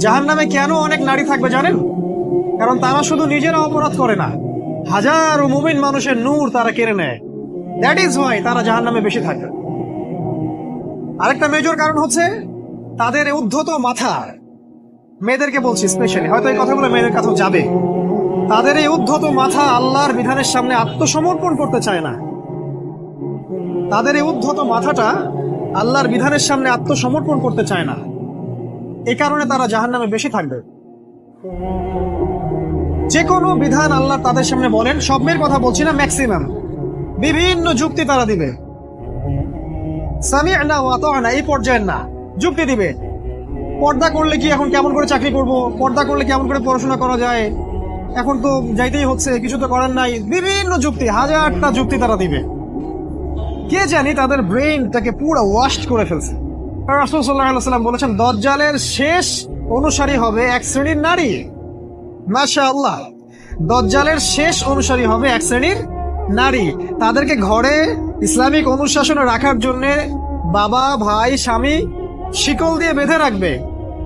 জাহান্নামে কেন অনেক নারী থাকবে জানেন? কারণ তারা শুধু নিজেরা অপরাধ করে না, হাজারো মুমিন মানুষের নূর তারা কেড়ে নেয়। দ্যাট ইজ ওয়াই তারা জাহান্নামে বেশি থাকে। আরেকটা মেজর কারণ হচ্ছে তাদের উদ্ধত মাথা। মেয়েদেরকে বলছি স্পেশালি, হয়তো এই কথাগুলো মেয়েদের কাছেও যাবে। তাদের এই উদ্ধত মাথা আল্লাহর বিধানের সামনে আত্মসমর্পণ করতে চায় না। তাদের এই উদ্ধত মাথাটা আল্লাহর বিধানের সামনে আত্মসমর্পণ করতে চায় না। এই কারণে তারা জাহান্নামে বেশি থাকবে। যে কোনো বিধান আল্লাহ তাদের সামনে বলেন, সব মেয়ের কথা বলছি না, ম্যাক্সিমাম বিভিন্ন যুক্তি তারা দিবে। সামি'না ওয়া আতা'না এই পর্যায়ের না, যুক্তি দিবে। পর্দা করলে কি এখন কেমন করে চাকরি করব, পর্দা করলে কেমন করে পড়াশোনা করা যায়, এখন তো যাইতেই হচ্ছে, কিছু তো করার নাই, বিভিন্ন যুক্তি, হাজারটা যুক্তি তারা দিবে। কে জানি তাদের ব্রেইনটাকে পুরো ওয়াশ করে ফেলছে। রাসূল সাল্লাল্লাহু আলাইহি ওয়াসাল্লাম বলেছেন, দাজ্জালের শেষ অনুসারী হবে এক শ্রেণীর নারী। মাশাআল্লাহ, দাজ্জালের শেষ অনুসারী হবে এক শ্রেণীর নারী। তাদেরকে ঘরে ইসলামিক অনুশাসনে রাখার জন্য বাবা, ভাই, স্বামী শিকল দিয়ে বেঁধে রাখবে,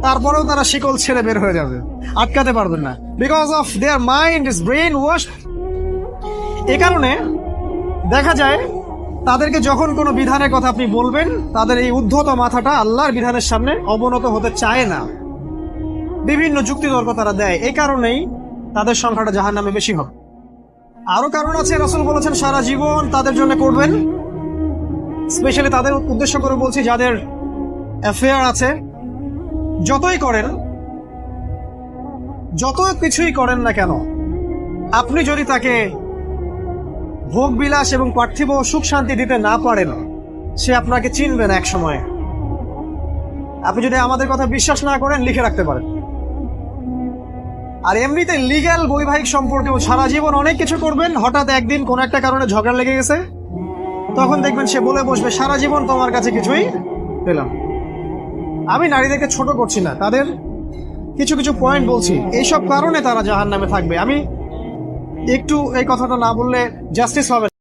তারপরেও তারা শিকল ছেড়ে বের হয়ে যাবে, আটকাতে পারবেন না, because of their mind is brainwash. এ কারণে দেখা যায় তাদেরকে যখন কোনো বিধানের কথা আপনি বলবেন, তাদের এই উদ্ধত মাথাটা আল্লাহর বিধানের সামনে অবনত হতে চায় না, বিভিন্ন যুক্তিতর্ক তারা দেয়। এই কারণেই তাদের সংখ্যাটা জাহান্নামে বেশি হবে। আরো কারণ আছে, রাসূল বলেছেন সারা জীবন তাদের জন্য করবেন। স্পেশালি তাদের উদ্দেশ্য করে বলছি, যাদের অ্যাফেয়ার আছে, যতই করেন, যত কিছুই করেন না কেন, আপনি যদি তাকে ভোগ বিলাস এবং পার্থিব সুখ শান্তি দিতে না পারেন, সে আপনাকে চিনবে না এক সময়। আপনি যদি আমাদের কথা বিশ্বাস না করেন, লিখে রাখতে পারেন। আর এমনিতে লিগ্যাল বৈবাহিক সম্পর্কেও সারা জীবন অনেক কিছু করবেন, হঠাৎ একদিন কোন একটা কারণে ঝগড়া লেগে গেছে, তখন দেখবেন সে বলে বসবে, সারা জীবন তোমার কাছে কিছুই পেলাম। আমি নারীদেরকে ছোট করছি না, তাদের কিছু কিছু পয়েন্ট বলছি, এইসব কারণে তারা জাহান্নামে থাকবে। আমি একটু এই কথাটা না বললে জাস্টিস হবে না।